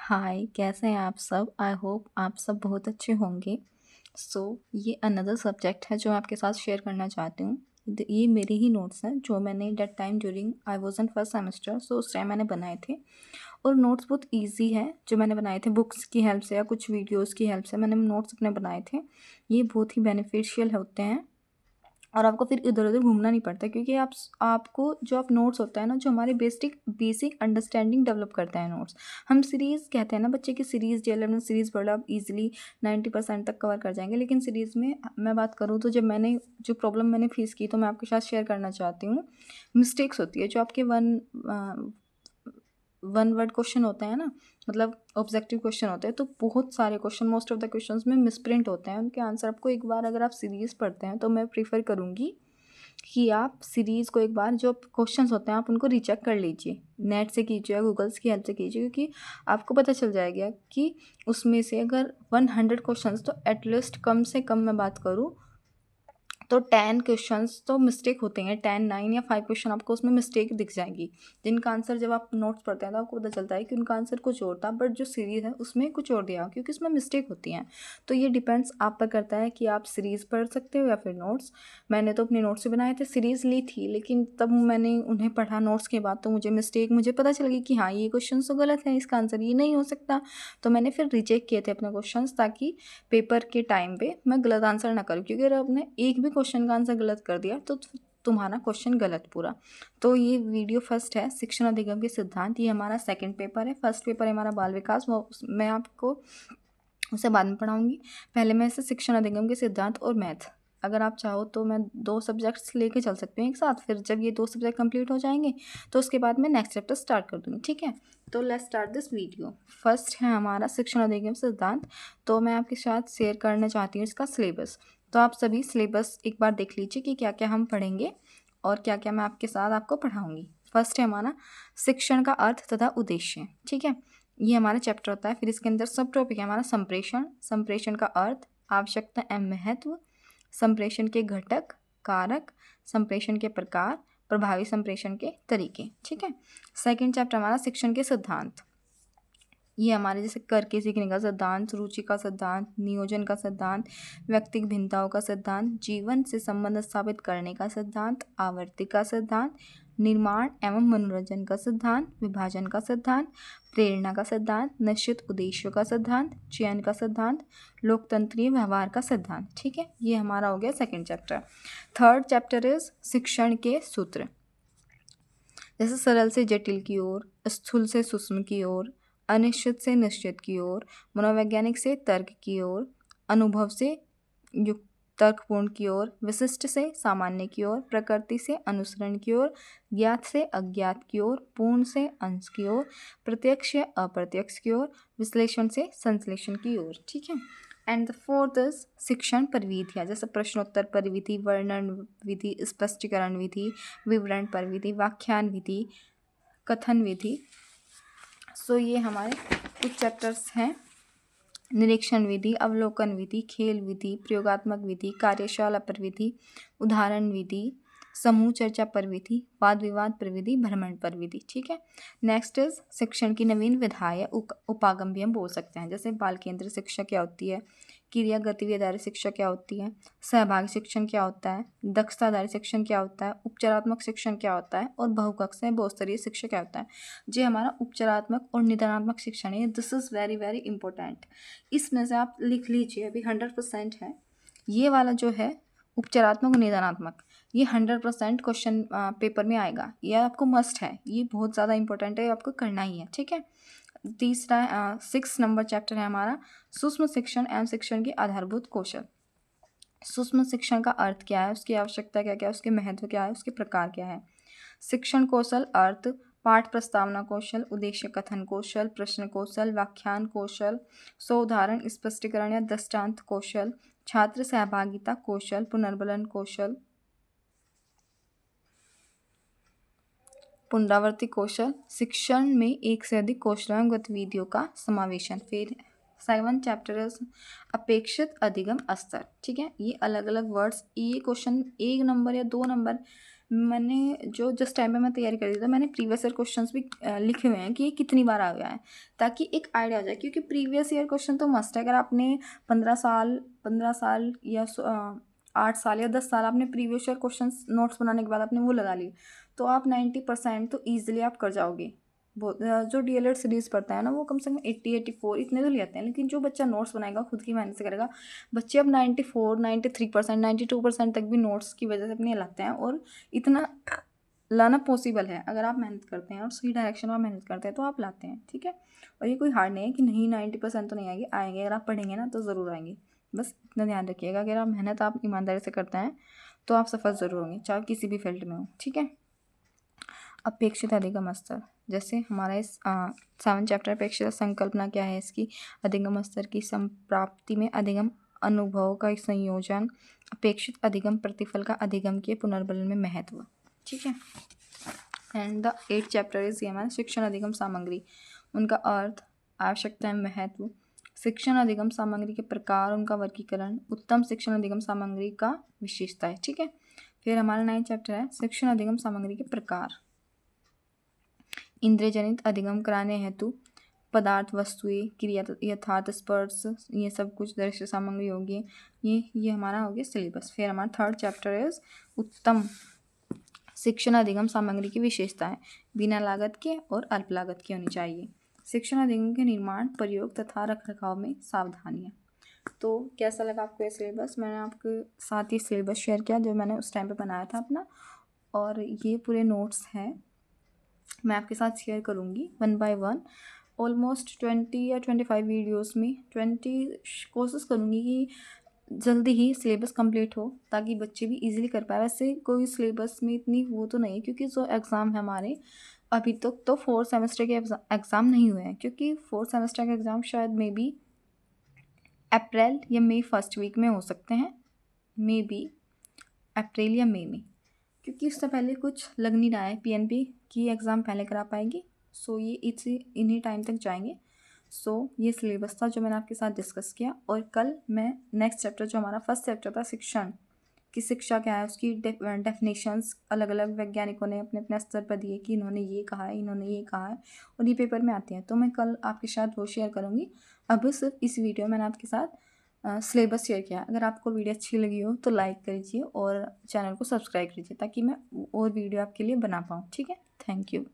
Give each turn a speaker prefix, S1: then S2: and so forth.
S1: हाय, कैसे हैं आप सब? आई होप आप सब बहुत अच्छे होंगे। ये अनदर सब्जेक्ट है जो मैं आपके साथ शेयर करना चाहती हूँ। ये मेरे ही नोट्स हैं जो मैंने that time during I was in first semester, उस टाइम मैंने बनाए थे। और नोट्स बहुत इजी हैं जो मैंने बनाए थे बुक्स की हेल्प से या कुछ वीडियोस की हेल्प से मैंने नोट्स अपने बनाए थे। ये बहुत ही बेनिफिशियल होते हैं और आपको फिर इधर-उधर घूमना नहीं पड़ता, क्योंकि आपको जो आप नोट्स होता है ना, जो हमारे बेसिक अंडरस्टैंडिंग डेवलप करता है नोट्स। हम सीरीज़ कहते हैं ना बच्चे की सीरीज़ डीएलएम सीरीज़ पढ़ लो, आप इजीली 90% तक कवर कर जाएँगे। लेकिन सीरीज़ में मैं बात करूँ तो जब मैंने जो प्रॉब्लम मैंने फेस की तो मैं आपके साथ शेयर करना चाहती हूँ। मिस्टेक्स होती है जो आपके वन वर्ड क्वेश्चन होते हैं ना, मतलब ऑब्जेक्टिव क्वेश्चन होते हैं, तो बहुत सारे question most of the questions में मिसप्रिंट होते हैं। उनके आंसर आपको एक बार अगर आप सीरीज़ पढ़ते हैं तो मैं प्रीफर करूँगी कि आप सीरीज़ को एक बार जो क्वेश्चंस होते हैं आप उनको रीचेक कर लीजिए, नेट से कीजिए या गूगल्स की हेल्प से कीजिए, क्योंकि आपको पता चल जाएगा कि उसमें से अगर 100 क्वेश्चंस तो एटलीस्ट कम से कम मैं बात करूँ तो 10 क्वेश्चंस तो मिस्टेक होते हैं। 10 9 या 5 क्वेश्चन आपको उसमें मिस्टेक दिख जाएगी, जिनका आंसर जब आप नोट्स पढ़ते हैं तो आपको पता चलता है कि उनका आंसर कुछ और था, बट जो सीरीज़ है उसमें कुछ और दिया, क्योंकि उसमें मिस्टेक होती हैं। तो ये डिपेंड्स आप पर करता है कि आप सीरीज़ पढ़ सकते हो या फिर नोट्स। मैंने तो अपने नोट्स से बनाए थे, सीरीज़ ली थी, लेकिन तब मैंने उन्हें पढ़ा नोट्स के बाद तो मुझे पता चल गई कि हाँ, ये क्वेश्चन तो गलत है, इसका आंसर ये नहीं हो सकता। तो मैंने फिर रिजेक्ट किए थे अपने क्वेश्चन, ताकि पेपर के टाइम पे मैं गलत आंसर ना करूँ, क्योंकि अगर आपने एक भी क्वेश्चन का आंसर गलत कर दिया तो तुम्हारा क्वेश्चन गलत पूरा। तो ये वीडियो फर्स्ट है शिक्षण अधिगम के सिद्धांत, ये हमारा सेकंड पेपर है। फर्स्ट पेपर है हमारा बाल विकास, वो मैं आपको उसे बाद में पढ़ाऊँगी। पहले मैं इसे शिक्षण अधिगम के सिद्धांत और मैथ, अगर आप चाहो तो मैं 2 सब्जेक्ट्स लेके चल सकती हूँ एक साथ। फिर जब ये 2 सब्जेक्ट कंप्लीट हो जाएंगे तो उसके बाद मैं नेक्स्ट चैप्टर स्टार्ट कर दूँगी, ठीक है? तो let's start this video. First है हमारा शिक्षण अधिगम सिद्धांत। तो मैं आपके साथ शेयर करना चाहती हूँ इसका सिलेबस। तो आप सभी सिलेबस एक बार देख लीजिए कि क्या-क्या हम पढ़ेंगे और क्या-क्या मैं आपके साथ आपको पढ़ाऊँगी। फर्स्ट है हमारा शिक्षण का अर्थ तथा उद्देश्य, ठीक है? ये हमारा चैप्टर होता है। फिर इसके अंदर सब टॉपिक है हमारा संप्रेषण, संप्रेषण का अर्थ, आवश्यकता एवं महत्व, संप्रेषण के घटक, कारक, संप्रेषण के प्रकार, प्रभावी संप्रेषण के तरीके, ठीक है? सेकंड चैप्टर हमारा शिक्षण के सिद्धांत। ये हमारे जैसे करके सीखने का सिद्धांत, रुचि का सिद्धांत, नियोजन का सिद्धांत, व्यक्तिगत भिन्नताओं का सिद्धांत, जीवन से संबंध स्थापित करने का सिद्धांत, आवर्ती का सिद्धांत, निर्माण एवं मनोरंजन का सिद्धांत, विभाजन का सिद्धांत, प्रेरणा का सिद्धांत, निश्चित उद्देश्यों का सिद्धांत, चयन का सिद्धांत, लोकतंत्रीय व्यवहार का सिद्धांत, ठीक है? ये हमारा हो गया second chapter. Third chapter is शिक्षण के सूत्र, जैसे सरल से जटिल की ओर, स्थूल से सूक्ष्म की ओर, अनिश्चित से निश्चित की ओर, मनोवैज्ञानिक से तर्क की ओर, अनुभव से युक्त तर्कपूर्ण की ओर, विशिष्ट से सामान्य की ओर, प्रकृति से अनुसरण की ओर, ज्ञात से अज्ञात की ओर, पूर्ण से अंश की ओर, प्रत्यक्ष या अप्रत्यक्ष की ओर, विश्लेषण से संश्लेषण की ओर, ठीक है? एंड द फोर्थ इज शिक्षण परिविधियाँ, जैसे प्रश्नोत्तर परिविधि, वर्णन विधि, स्पष्टीकरण विधि, विवरण परिविधि, व्याख्यान विधि, कथन विधि। ये हमारे कुछ चैप्टर्स हैं। निरीक्षण विधि, अवलोकन विधि, खेल विधि, प्रयोगात्मक विधि, कार्यशाला पर विधि, उदाहरण विधि, समूह चर्चा पर विधि, वाद विवाद पर विधि, भ्रमण पर विधि, ठीक है? नेक्स्ट इज शिक्षण की नवीन विधाएं या उपागम भी हम बोल सकते हैं, जैसे बाल केंद्र शिक्षा क्या होती है, क्रिया गतिविधि आधारित शिक्षा क्या होती है, सहभागी शिक्षण क्या होता है, दक्षता आधारित शिक्षण क्या होता है, उपचारात्मक शिक्षण क्या होता है, और बहुकक्षीय बहुस्तरीय शिक्षा क्या होता है। ये हमारा उपचारात्मक और निदानात्मक शिक्षण है। This is very very important. इसमें से आप लिख लीजिए, अभी 100% है ये वाला जो है उपचारात्मक और निदानात्मक, ये 100% क्वेश्चन पेपर में आएगा। ये आपको मस्ट है, ये बहुत ज़्यादा इंपॉर्टेंट है, आपको करना ही है, ठीक है? तीसरा 6 नंबर चैप्टर है हमारा सूक्ष्म शिक्षण एवं शिक्षण के आधारभूत कौशल। सूक्ष्म शिक्षण का अर्थ क्या है, उसकी आवश्यकता क्या क्या है, उसके महत्व क्या है, उसके प्रकार क्या है। शिक्षण कौशल अर्थ पाठ प्रस्तावना कौशल, उद्देश्य कथन कौशल, प्रश्न कौशल, व्याख्यान कौशल, उदाहरण स्पष्टीकरण या दृष्टांत कौशल, छात्र सहभागिता कौशल, पुनर्बलन कौशल, पुनरावृत्ति कौशल। शिक्षण में एक से अधिक कौशल एवं गतिविधियों का समावेशन। फिर 7 चैप्टर अपेक्षित अधिगम स्तर, ठीक है? ये अलग अलग वर्ड्स, ये क्वेश्चन 1 नंबर या 2 नंबर मैंने जो जिस टाइम पे मैं तैयारी कर रही थी तो मैंने प्रीवियस ईयर क्वेश्चंस भी लिखे हुए हैं कि ये कितनी बार आ गया है, ताकि एक आइडिया हो जाए। क्योंकि प्रीवियस ईयर क्वेश्चन तो मस्ट है। अगर आपने 15 साल या 8 साल या 10 साल आपने प्रीवियस ईयर क्वेश्चन नोट्स बनाने के बाद आपने वो लगा लिए, तो आप 90% तो ईजिली आप कर जाओगे। जो DLED सीरीज़ पढ़ता है ना, वो कम से कम 80-84 इतने तो ले आते हैं। लेकिन जो बच्चा नोट्स बनाएगा, खुद की मेहनत से करेगा, बच्चे अब 94-93%, 92% तक भी नोट्स की वजह से अपने लाते हैं। और इतना लाना पॉसिबल है। अगर आप मेहनत करते हैं और सही डायरेक्शन में मेहनत करते हैं तो आप लाते हैं, ठीक है। और ये कोई हार्ड नहीं है कि नहीं 90% तो नहीं आएंगे, आएंगे। अगर आप पढ़ेंगे ना तो ज़रूर आएंगे। बस इतना ध्यान रखिएगा, अगर आप मेहनत आप ईमानदारी से करते हैं तो आप सफल ज़रूर होंगे, चाहे किसी भी फील्ड में हो, ठीक है। अपेक्षित अधिगम स्तर, जैसे हमारा इस 7 चैप्टर अपेक्षित संकल्पना क्या है इसकी, अधिगम स्तर की संप्राप्ति में अधिगम अनुभव का एक संयोजन, अपेक्षित अधिगम प्रतिफल का अधिगम के पुनर्बलन में महत्व, ठीक है। And the 8th chapter is ये हमारा शिक्षण अधिगम सामग्री, उनका अर्थ, आवश्यकता एवं महत्व, शिक्षण अधिगम सामग्री के प्रकार, उनका वर्गीकरण, उत्तम शिक्षण अधिगम सामग्री का विशेषता है, ठीक है। फिर हमारा 9th चैप्टर है शिक्षण अधिगम सामग्री के प्रकार, इंद्रिय जनित अधिगम कराने हेतु पदार्थ, वस्तुएं, क्रिया, यथार्थ, स्पर्श, ये सब कुछ दृश्य सामग्री होगी। ये हमारा हो गया सिलेबस। फिर हमारा 3rd चैप्टर इज उत्तम शिक्षण अधिगम सामग्री की विशेषताएं, बिना लागत के और अल्प लागत की होनी चाहिए। शिक्षण अधिगम के निर्माण, प्रयोग तथा रखरखाव में सावधानियाँ। तो कैसा लगा आपको ये सिलेबस? मैंने आपके साथ ही सिलेबस शेयर किया जो मैंने उस टाइम पे बनाया था अपना, और ये पूरे नोट्स हैं मैं आपके साथ शेयर करूँगी 1 by 1। ऑलमोस्ट 20 या 25 वीडियोस में 20 कोशिश करूँगी कि जल्दी ही सिलेबस कंप्लीट हो, ताकि बच्चे भी इजीली कर पाए। वैसे कोई सिलेबस में इतनी वो तो नहीं है, क्योंकि जो एग्ज़ाम है हमारे अभी तक तो 4th सेमेस्टर के एग्ज़ाम नहीं हुए हैं, क्योंकि 4th सेमेस्टर के एग्ज़ाम शायद मे बी अप्रैल या मई फर्स्ट वीक में हो सकते हैं, मे बी अप्रैल या मई में, क्योंकि उससे पहले कुछ लग नहीं रहा है PNP की एग्ज़ाम पहले करा पाएगी। सो ये इन्हीं टाइम तक जाएंगे। सो ये सिलेबस था जो मैंने आपके साथ डिस्कस किया। और कल मैं नेक्स्ट चैप्टर जो हमारा फर्स्ट चैप्टर था शिक्षण की, शिक्षा क्या है उसकी डेफिनेशंस अलग अलग वैज्ञानिकों ने अपने अपने स्तर पर दिए कि इन्होंने ये कहा है, इन्होंने ये कहा है, और ये पेपर में आते हैं। तो मैं कल आपके साथ वो शेयर करूँगी। अब सिर्फ इस वीडियो में मैंने आपके साथ सिलेबस शेयर किया। अगर आपको वीडियो अच्छी लगी हो तो लाइक करिए और चैनल को सब्सक्राइब कीजिए, ताकि मैं और वीडियो आपके लिए बना पाऊँ, ठीक है। Thank you.